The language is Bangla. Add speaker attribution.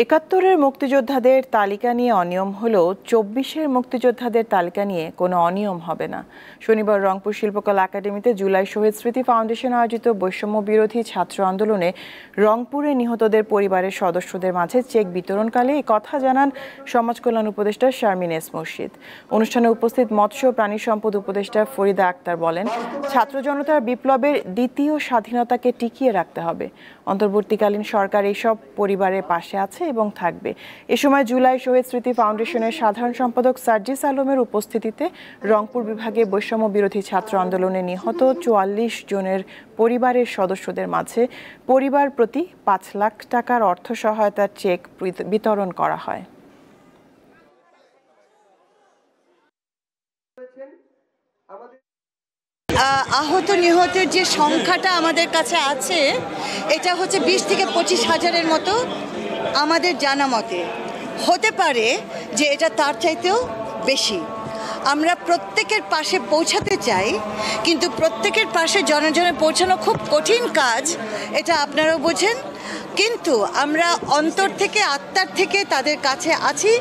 Speaker 1: একাত্তরের মুক্তিযোদ্ধাদের তালিকা নিয়ে অনিয়ম হলেও ২৪-এর মুক্তিযোদ্ধাদের তালিকা নিয়ে কোনো অনিয়ম হবে না। শনিবার রংপুর শিল্পকলা একাডেমিতে জুলাই শহীদ স্মৃতি ফাউন্ডেশন আয়োজিত বৈষম্য বিরোধী ছাত্র আন্দোলনে রংপুরে নিহতদের পরিবারের সদস্যদের মাঝে চেক বিতরণকালে এই কথা জানান সমাজ কল্যাণ উপদেষ্টা শারমিন এস মুর্শিদ। অনুষ্ঠানে উপস্থিত মৎস্য প্রাণী সম্পদ উপদেষ্টা ফরিদা আক্তার বলেন, ছাত্র জনতার বিপ্লবের দ্বিতীয় স্বাধীনতাকে টিকিয়ে রাখতে হবে। অন্তর্বর্তীকালীন সরকার এইসব পরিবারের পাশে আছে এবং থাকবে। এ সময় জুলাই শহীদ স্মৃতি ফাউন্ডেশনের সাধারণ সম্পাদক সার্জিস আলমের উপস্থিতিতে রংপুর বিভাগে বৈষম্য বিরোধী ছাত্র আন্দোলনে নিহত ৪৪ জনের পরিবারের সদস্যদের মাঝে পরিবার প্রতি ৫ লাখ টাকার অর্থ সহায়তার চেক বিতরণ করা হয়।
Speaker 2: আহত নিহতের যে সংখ্যাটা আমাদের কাছে আছে এটা হচ্ছে ২০ থেকে ২৫ হাজারের মতো আমাদের জানা মতে। হতে পারে যে এটা তার চাইতেও বেশি। আমরা প্রত্যেকের পাশে পৌঁছাতে চাই, কিন্তু প্রত্যেকের পাশে জনজনে পৌঁছানো খুব কঠিন কাজ, এটা আপনারাও বোঝেন। কিন্তু আমরা অন্তর থেকে, আত্মার থেকে তাদের কাছে আছি।